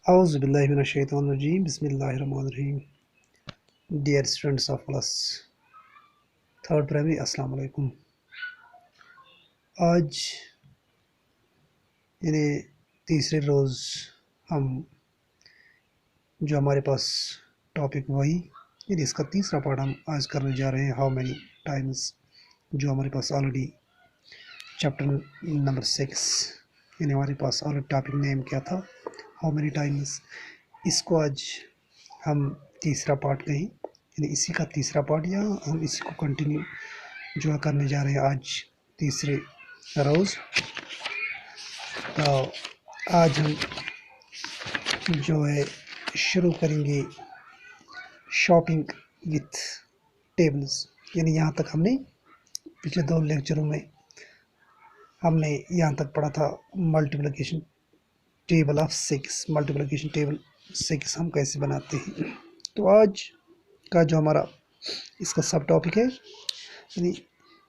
Auzubillahi minash-shaytanir-rajim. Bismillahir-rahmanir-rahim. Dear students of class third primary, अस्सलाम वालेकुम। आज यानी तीसरे रोज़ हम जो हमारे पास टॉपिक वही यानी इसका तीसरा पार्ट हम आज करने जा रहे हैं। हाउ मैनी टाइम्स, जो हमारे पास ऑलरेडी चैप्टर नंबर 6 यानी हमारे पास ऑलरेडी टॉपिक नेम क्या था, हाउ मैनी टाइम्स। इसको आज हम तीसरा पार्ट कहें यानी इसी का तीसरा पार्ट, या हम इसी को कंटिन्यू जो है करने जा रहे हैं आज तीसरे रोज़। तो आज हम जो है शुरू करेंगे शॉपिंग विथ टेबल्स। यानी यहाँ तक हमने पिछले 2 लेक्चरों में हमने यहाँ तक पढ़ा था multiplication table of 6, multiplication table 6 हम कैसे बनाते हैं। तो आज का जो हमारा इसका सब टॉपिक है यानी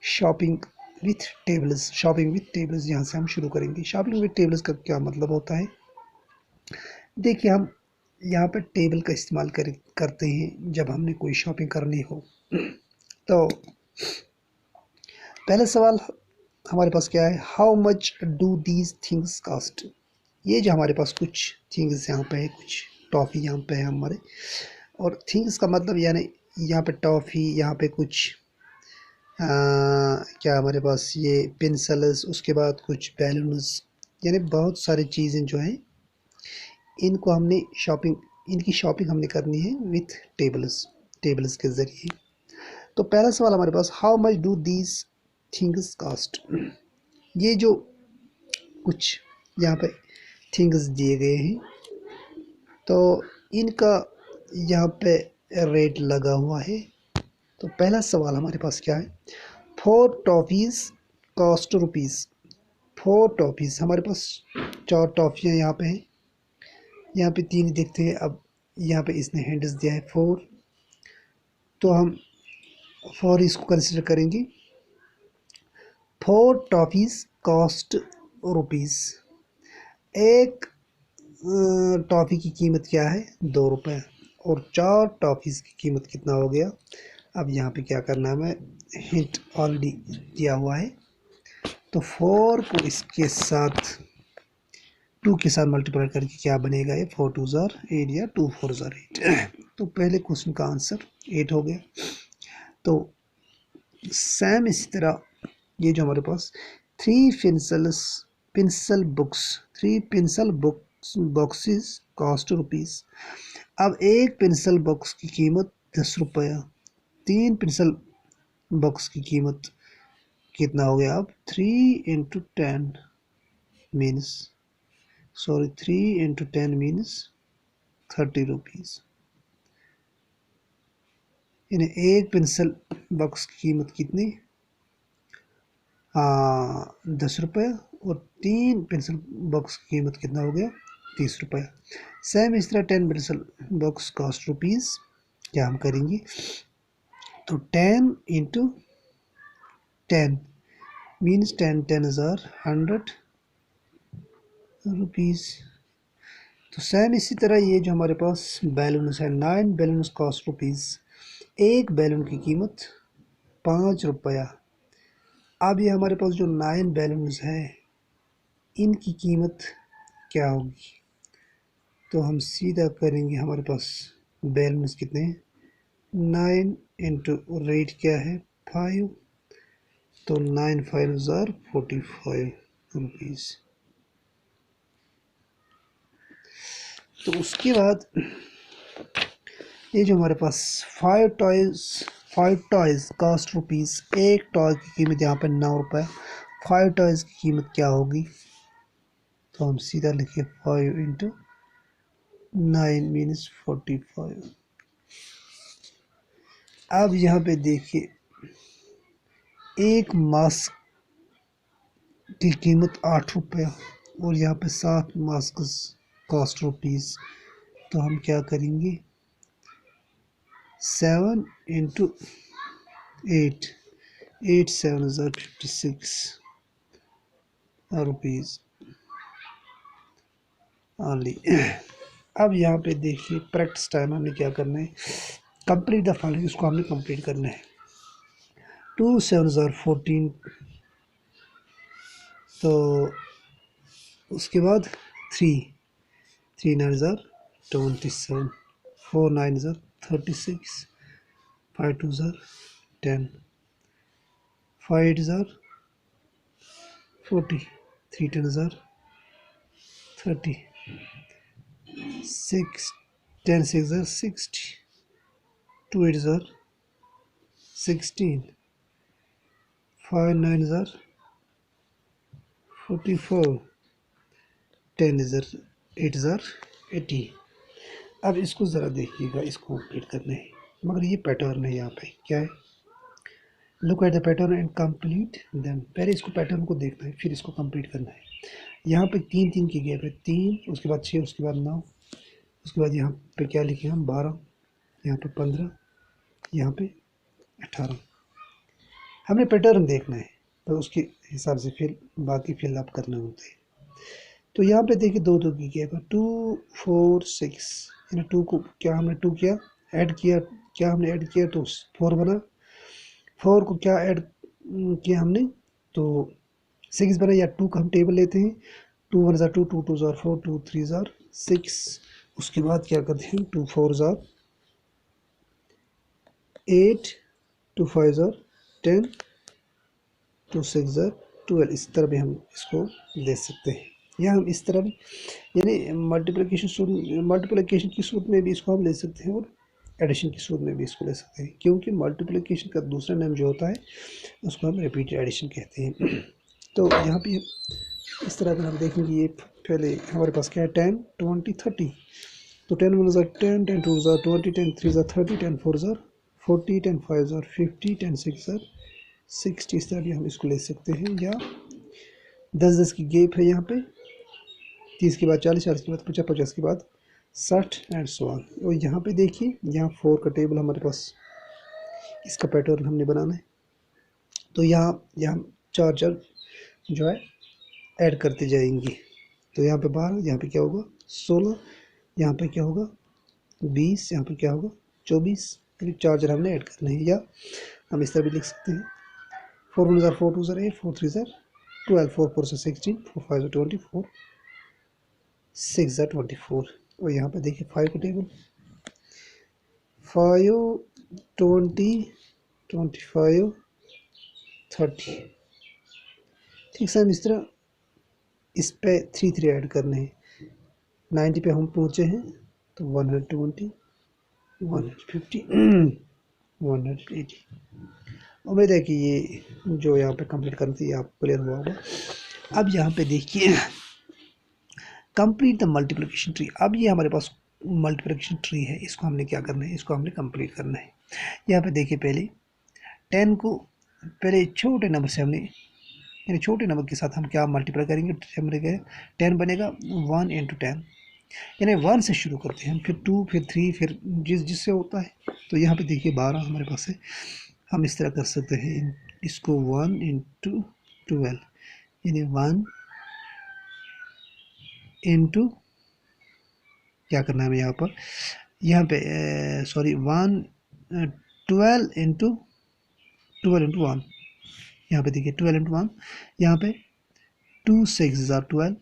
shopping with tables. Shopping with tables यहाँ से हम शुरू करेंगे। शॉपिंग विथ टेबल्स का क्या मतलब होता है, देखिए हम यहाँ पर टेबल का इस्तेमाल करते हैं जब हमने कोई शॉपिंग करनी हो। तो पहला सवाल हमारे पास क्या है, how much do these things cost. ये जो हमारे पास कुछ थिंग्स यहाँ पे है, कुछ टॉफ़ी यहाँ पे है हमारे, और थिंग्स का मतलब यानी यहाँ पे टॉफ़ी, यहाँ पे कुछ क्या हमारे पास ये पेंसिल्स, उसके बाद कुछ बैलून्स, यानी बहुत सारी चीज़ें जो हैं इनको हमने इनकी शॉपिंग हमने करनी है विथ टेबल्स के ज़रिए। तो पहला सवाल हमारे पास, how much do these things cost. ये जो कुछ यहाँ पे थिंग्स दिए गए हैं तो इनका यहाँ पे रेट लगा हुआ है। तो पहला सवाल हमारे पास क्या है, 4 टॉफ़ीज़ कॉस्ट रुपीज़। 4 टॉफ़ीज़, हमारे पास 4 टॉफ़ियाँ यहाँ पे हैं, यहाँ पे 3 देखते हैं। अब यहाँ पे इसने हैंड्स दिया है 4, तो हम 4 इसको कंसिडर करेंगे। 4 टॉफ़ीज़ कॉस्ट रुपीज़। एक टॉफ़ी की कीमत क्या है, 2 रुपये, और 4 टॉफ़ीज़ की कीमत कितना हो गया। अब यहाँ पे क्या करना है, हमें हिंट ऑलरेडी दिया हुआ है। तो 4 को इसके साथ 2 के साथ मल्टीप्लाई करके क्या बनेगा, ये 4 2 ज़ार 8 या 2 4 ज़ार 8। तो पहले क्वेश्चन का आंसर 8 हो गया। तो सेम इसी तरह ये जो हमारे पास 3 पेंसिल बॉक्सेस कॉस्ट रुपीज़। अब एक पेंसिल बॉक्स की कीमत 10 रुपया, 3 पेंसिल बॉक्स की कीमत कितना हो गया। अब 3 × 10 मीन्स 30 रुपीज़। यानी एक पेंसिल बॉक्स की कीमत कितनी, 10 रुपये, और 3 पेंसिल बॉक्स की कीमत कितना हो गया, 30 रुपये। सेम इस तरह 10 पेंसिल बॉक्स कॉस्ट रुपीज़। क्या हम करेंगे, तो 10 × 10 मीन्स 10 हज़ार 100 रुपीज़। तो सेम इसी तरह ये जो हमारे पास बैलून्स है, 9 बैलून्स कॉस्ट रुपीज़। एक बैलून की कीमत 5 रुपया। अब ये हमारे पास जो 9 बैलून्स हैं इनकी कीमत क्या होगी, तो हम सीधा करेंगे, हमारे पास बैलून्स कितने हैं, 9 × रेट क्या है 5, तो 9 5 ज़ार 45 रुपीज़। तो उसके बाद ये जो हमारे पास 5 टॉयज़ कॉस्ट रुपीज़। एक टॉय की कीमत यहाँ पर 9 रुपये। 5 टॉयज़ की कीमत क्या होगी, तो हम सीधा लिखिए 5 × 9 मीन्स 45। अब यहाँ पे देखिए एक मास्क की कीमत 8 रुपया, और यहाँ पे 7 मास्क कॉस्ट रुपीज़। तो हम क्या करेंगे, 7 × 8 8 7 ज़ार 56 रुपीज़ ओनली। अब यहाँ पे देखिए प्रैक्टिस टाइम हमने क्या करना है, कंप्लीट द फॉलोइंग, इसको हमने कंप्लीट करना है। 2 7 ज़ार 14, तो उसके बाद 3 9 ज़ार 27, 4 9 ज़ार 36, 5 2 ज़ार 10, 5 8 ज़ार 40, 3 10 ज़ार 30, 6 10 6 ज़ार 60, 2 8 ज़ार 16, 5 9 ज़ार 44, 10 ज़ार 8 ज़ार 80। अब इसको ज़रा देखिएगा, इसको कंप्लीट करना है, मगर ये पैटर्न है, यहाँ पे क्या है, look at the pattern and complete them. पहले इसको पैटर्न को देखना है, फिर इसको कंप्लीट करना है। यहाँ पे 3 3 की गैप है, 3 उसके बाद 6 उसके बाद 9, उसके बाद यहाँ पे क्या लिखे हम 12, यहाँ पे 15, यहाँ पे 18। हमें पैटर्न देखना है, तो उसके हिसाब से फिर बाकी फिलअप करना होता है। तो यहाँ पे देखिए 2 2 की गैप है, 2 4 6, यानी 2 को क्या हमने 2 किया ऐड किया, क्या हमने ऐड किया तो 4 बना, 4 को क्या ऐड किया हमने तो 6 बना, या 2 का हम टेबल लेते हैं, 2 1 ज़ार 2, 2 2 ज़ार 4, 2 3 ज़ार 6, उसके बाद क्या करते हैं 2 4 ज़ार 8, 2 5 ज़ार 10, 2 6 ज़ार 12। इस तरह भी हम इसको ले सकते हैं, या हम इस तरह भी, यानी मल्टीप्लिकेशन की सूरत में भी इसको हम ले सकते हैं, और एडिशन की सूरत में भी इसको ले सकते हैं, क्योंकि मल्टीप्लिकेशन का दूसरा नाम जो होता है उसको हम रिपीटेड एडिशन कहते हैं। तो यहाँ पे इस तरह अगर हम देखेंगे, ये पहले हमारे पास क्या है 10 20 30, तो 10 1 ज़ार 10, 10 2 ज़ार 20, 10 3 ज़ार 30, 10 4 ज़ार 40, 10 5 ज़ार 50, 10 6 ज़ार 60। इस तरह भी हम इसको ले सकते हैं, या 10 10 की गैप है यहाँ पे, 30 के बाद 40, 40 के बाद 50, 50 के बाद 60 एंड सो ऑन। और यहाँ पे देखिए, यहाँ 4 का टेबल हमारे पास, इसका पैटर्न हमने बनाना है, तो यहाँ यहाँ 4 4 जो है ऐड करते जाएंगे, तो यहाँ पे 12, यहाँ पे क्या होगा 16, यहाँ पे क्या होगा 20, यहाँ पे क्या होगा 24, यानी 4 4 हमने ऐड करना है। या हम इस तरह भी लिख सकते हैं 4 1 ज़ार 4 2 ज़ार 8, 4 3 ज़ार 12, 4 4 से 16, 4 5 ज़ार 24, 6 ज़ार 24। और यहाँ पे देखिए 5 का टेबल, 5 20 25 30। ठीक है, हम इस तरह इस पे 3 3 ऐड करने हैं। 90 पे हम पहुँचे हैं, तो 120 150 180। उम्मीद है कि ये जो यहाँ पे कंप्लीट करनी थी आप क्लियर हुआ होगा। अब यहाँ पे देखिए कंप्लीट द मल्टीप्लिकेशन ट्री। अब ये हमारे पास मल्टीप्लिकेशन ट्री है, इसको हमने क्या करना है, इसको हमने कंप्लीट करना है। यहाँ पे देखिए पहले 10 को पहले छोटे नंबर से हमने, यानी छोटे नंबर के साथ हम क्या मल्टीप्लाई करेंगे, 10 बनेगा 1 इंटू 10, यानी 1 से शुरू करते हैं हम, फिर 2 फिर 3 फिर जिससे होता है। तो यहाँ पे देखिए 12 हमारे पास है, हम इस तरह कर सकते हैं इसको 1 इंटू 12, यानी 1 इंटू क्या करना है हमें यहाँ पे सॉरी 12 इंटू 1, यहाँ पे देखिए 12 इंटू 1, यहाँ पे 2 6 ज़ार 12,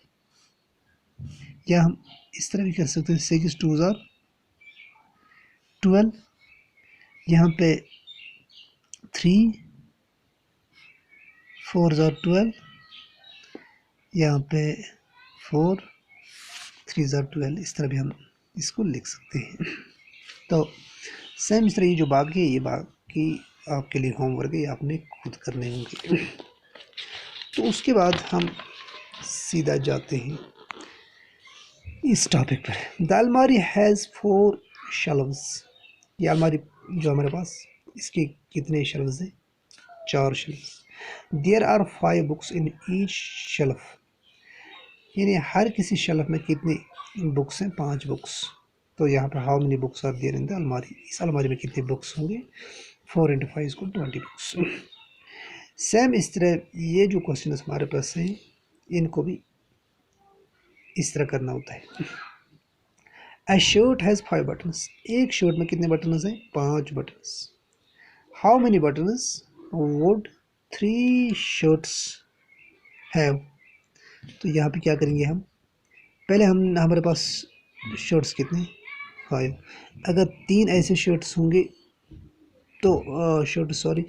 या हम इस तरह भी कर सकते हैं 6 2 ज़ार 12, यहाँ पे 3 4 ज़ार 12, यहाँ पे 4 3 ज़ार 12। इस तरह भी हम इसको लिख सकते हैं। तो सेम इस तरह ये जो बाकी है, ये बाकी आपके लिए होमवर्क है, ये आपने खुद करने होंगे। तो उसके बाद हम सीधा जाते हैं इस टॉपिक पर। द अलमारी हैज़ 4 शेल्व्स। ये अलमारी जो हमारे पास, इसके कितने शेल्व्स हैं, 4 shelves. There are 5 books in each shelf, यानी हर किसी शेल्फ में कितनी बुक्स हैं, 5 बुक्स। तो यहाँ पर how many books are there in the अलमारी, इस अलमारी में कितने बुक्स होंगे, 4 इंटू 5 को 20 बुक्स। सेम इस तरह ये जो क्वेश्चन हमारे पास हैं, इनको भी इस तरह करना होता है। A shirt has 5 buttons. एक शर्ट में कितने बटन्स हैं? 5 buttons. How many buttons would 3 shirts have? तो यहाँ पे क्या करेंगे हम? पहले हमारे पास शर्ट्स कितने? 5. अगर 3 ऐसे शर्ट्स होंगे तो शर्ट सॉरी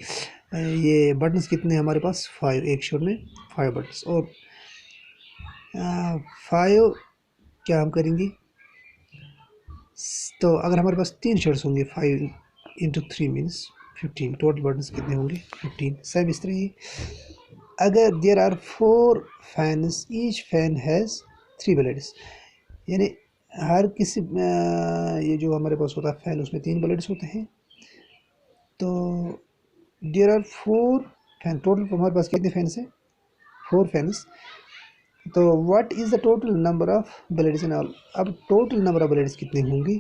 ये बटन्स कितने हैं हमारे पास? 5. एक शर्ट में 5 बटन्स. और 5 क्या हम करेंगे? तो अगर हमारे पास 3 शर्ट्स होंगे 5 इंटू 3 मीन्स 15. टोटल बटन्स कितने होंगे? 15. सेम इस तरह ही अगर there are 4 fans, each fan has 3 blades, यानी हर किसी ये जो हमारे पास होता है फैन उसमें 3 ब्लेड्स होते हैं. तो देयर आर 4 फैन, टोटल हमारे पास कितने फैंस हैं? 4 फैंस. तो what is the total number of blades in all? अब टोटल नंबर ऑफ ब्लेड्स कितने होंगे?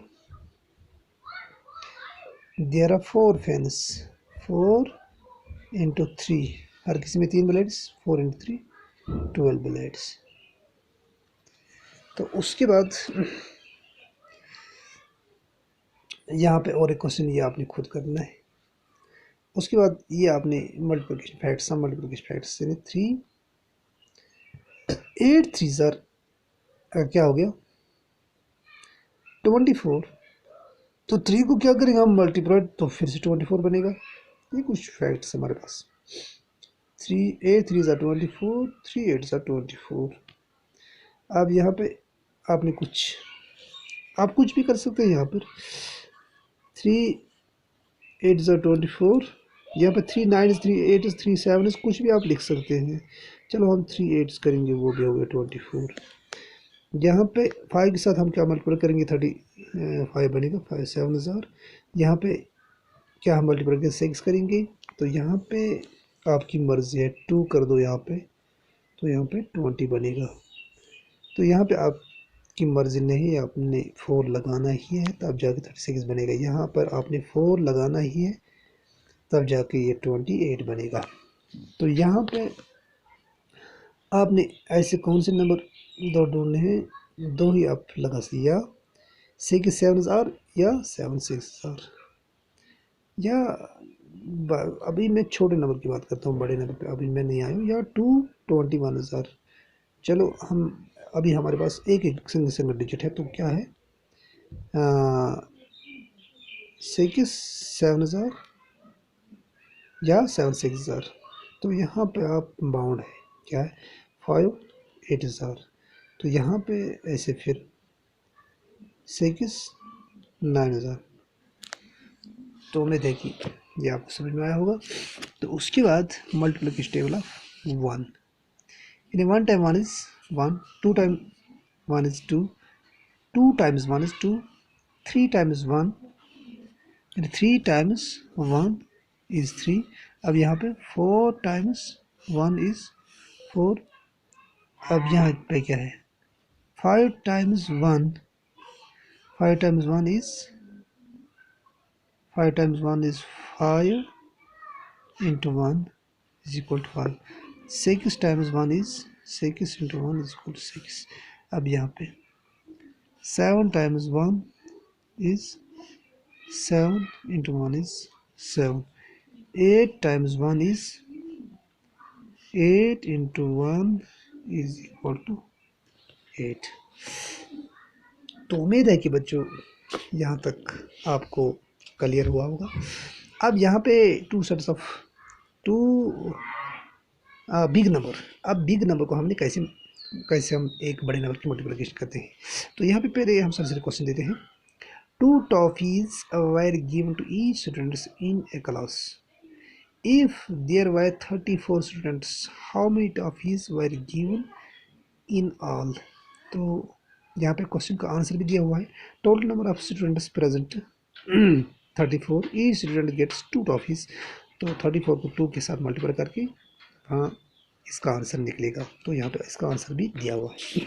देयर आर 4 फैंस, 4 इंटू 3, हर किसी में 3 ब्लेड्स, 4 इंटू 3 12 ब्लेड्स. तो उसके बाद यहाँ पे और एक क्वेश्चन ये आपने खुद करना है. उसके बाद ये आपने मल्टीप्लिकेशन फैक्ट, सम मल्टीप्लिकेशन फैक्ट्स यानी 3 8 3 सर क्या हो गया? 24. तो 3 को क्या करेंगे हम? मल्टीप्लाई, तो फिर से 24 बनेगा. ये कुछ फैक्ट्स हमारे पास. 3 8 3 ज़ा 24, 3 8 ज़ा 24. अब यहाँ पे आपने आप कुछ भी कर सकते हैं यहाँ पर. 3 8 ज़ा 24, यहाँ पे 3 9 3 8 3 7 कुछ भी आप लिख सकते हैं. चलो हम 3 8 करेंगे, वो भी हो गया 24. यहाँ पे 5 के साथ हम क्या मल्टीप्लाई करेंगे? 35 बनेगा. 5 7 ज़ार. यहाँ पे क्या हम मल्टीप्लाई करके 6 करेंगे? तो यहाँ पे आपकी मर्ज़ी है, 2 कर दो यहाँ पे, तो यहाँ पे 20 बनेगा. तो यहाँ पे आपकी मर्ज़ी नहीं, आपने 4 लगाना ही है तब जाके 36 बनेगा. यहाँ पर आपने 4 लगाना ही है तब जाके ये 28 बनेगा. तो यहाँ पे आपने ऐसे कौन से नंबर दो ढूंढने हैं? 2 ही आप लगा सकते, या 6 7 ज़ार या 7 6 ज़ार. या अभी मैं छोटे नंबर की बात करता हूँ, बड़े नंबर पे अभी मैं नहीं आया हूँ. या 221 ज़ार. चलो हम अभी हमारे पास एक सिंगल सिंगल डिजिट है, तो क्या है? 6 7 ज़ार या 7 6 ज़ार. तो यहाँ पे आप बाउंड है, क्या है? 5 8 ज़ार. तो यहाँ पे ऐसे फिर 6 9 ज़ार. तो उम्मीद है कि ये आपको समझ में आया होगा. तो उसके बाद मल्टीप्लिकेशन टेबल ऑफ 1. यानी 1 time 1 is 1, 2 time 1 is 2, 2 times 1 is 2, 3 times 1 यानी 3 टाइम्स 1 इज़ 3. अब यहाँ पे 4 टाइम्स 1 इज़ 4. अब यहाँ पे क्या है? 5 times 1, 5 times 1 is 5 times 1 is 5 into 1 is equal to 5. 6 times 1 is 6 into 1 is equal to 6. अब यहाँ पे 7 times 1 is 7 into 1 is 7. 8 times 1 is 8 into 1 is equal to 8. तो उम्मीद है कि बच्चों यहाँ तक आपको क्लियर हुआ होगा. अब यहाँ पे two sets of two big number. अब बिग नंबर को हमने कैसे हम एक बड़े नंबर की मल्टीप्लिकेशन करते हैं. तो यहाँ पे पहले हम सबसे क्वेश्चन देते हैं. 2 toffees were given to each students in a class. If there were 34 students, how many toffees were given in all? तो यहाँ पे क्वेश्चन का आंसर भी दिया हुआ है. Total number of students present 34. Each student gets 2 toffees. तो 34 को 2 के साथ मल्टीप्लाई करके हाँ इसका आंसर निकलेगा. तो यहाँ पे इसका आंसर भी दिया हुआ है.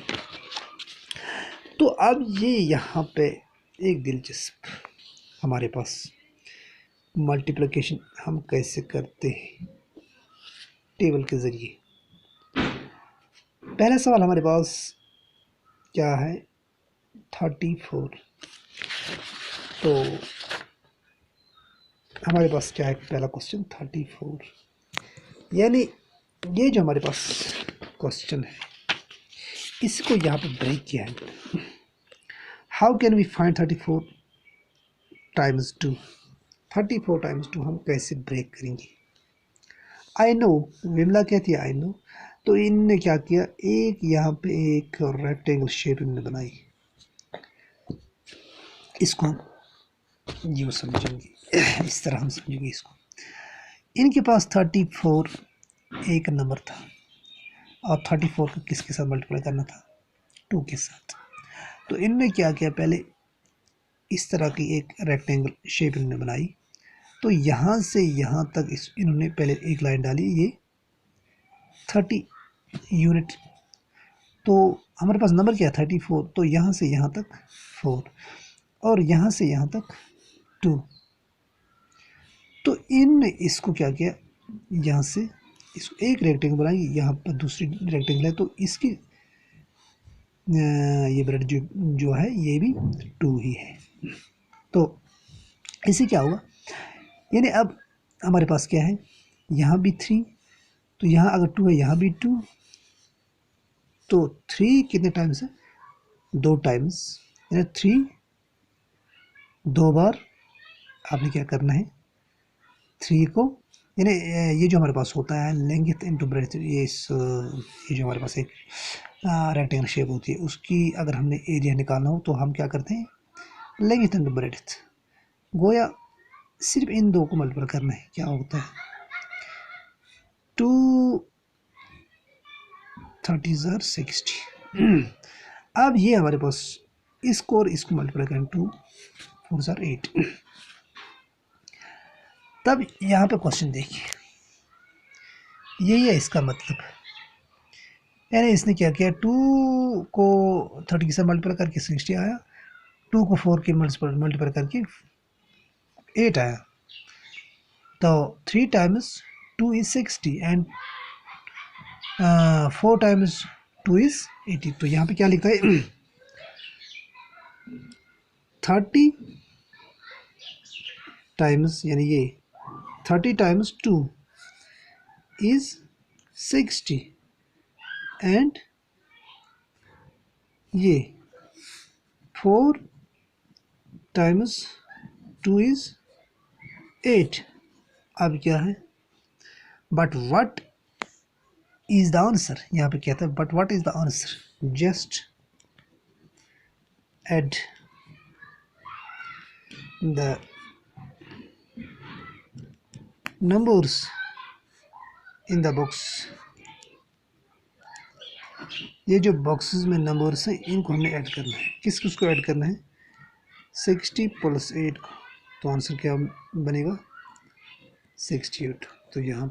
तो अब ये यहाँ पे एक दिलचस्प हमारे पास मल्टीप्लिकेशन हम कैसे करते हैं टेबल के ज़रिए. पहला सवाल हमारे पास क्या है? 34। तो हमारे पास क्या है, पहला क्वेश्चन 34, यानी ये जो हमारे पास क्वेश्चन है इसको यहाँ पे ब्रेक किया है। How can we find 34 times 2? 34 times 2 हम कैसे ब्रेक करेंगे? आई नो, विमला कहती है आई नो। तो इनने क्या किया, एक यहाँ पे एक रेक्टेंगल शेप इनने बनाई, इसको हम यूँ समझेंगे, इस तरह हम समझेंगे इसको। इनके पास 34 एक नंबर था और 34 को किसके साथ मल्टीप्लाई करना था, 2 के साथ। तो इनने क्या किया, पहले इस तरह की एक रेक्टेंगल शेप इन्होंने बनाई। तो यहाँ से यहाँ तक इन्होंने पहले एक लाइन डाली, ये 30 यूनिट। तो हमारे पास नंबर क्या है 34, तो यहाँ से यहाँ तक 4 और यहाँ से यहाँ तक 2। तो इन इसको क्या किया, यहाँ से इसको एक रेक्टेंगल बनाई, यहाँ पर दूसरी रेक्टेंगल है, तो इसकी ये ब्रेड जो है ये भी 2 ही है। तो इससे क्या हुआ, यानी अब हमारे पास क्या है, यहाँ भी 3, तो यहाँ अगर 2 है यहाँ भी 2, तो 3 कितने टाइम्स है, 2 टाइम्स, यानी 3 2 बार आपने क्या करना है, 3 को, यानी ये जो हमारे पास होता है लेंथ इनटू ब्रेड्थ, ये जो हमारे पास एक रेक्टेंगल शेप होती है उसकी अगर हमने एरिया निकालना हो तो हम क्या करते हैं, लेंथ इनटू ब्रेड्थ, गोया सिर्फ इन दो को मल्टीप्लाई करना है, क्या होता है 2 30 60। अब ये हमारे पास इसको और इसको मल्टीप्लाई करें, 2 4 8। तब यहाँ पे क्वेश्चन देखिए, यही है इसका मतलब, यानी इसने क्या किया, 2 को 30 से मल्टीप्लाई करके 60 आया, 2 को 4 के मल्टीप्लाई करके 8 आया। तो 3 times 2 is 60 and 4 times 2 is 80। तो यहाँ पे क्या लिखा है 30 टाइम्स, यानी ये 30 टाइम्स 2 इज 60 एंड ये 4 टाइम्स 2 इज 8। अब क्या है, but what is the answer, यहाँ पे कहता है but what is the answer, just add the numbers in the box. ये जो बॉक्सेस में नंबर्स हैं इनको हमने ऐड करना है, किसको ऐड करना है, 60 + 8 को। तो आंसर क्या बनेगा 68। तो यहाँ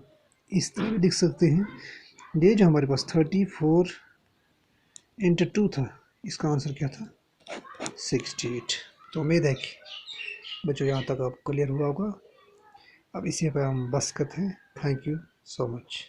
इस तरह भी लिख सकते हैं, ये जो हमारे पास 34 × 2 था, इसका आंसर क्या था 68। तो उम्मीद है कि बच्चों यहाँ तक आपको क्लियर हुआ होगा। अब इसी पर हम बस करते हैं। Thank you so much.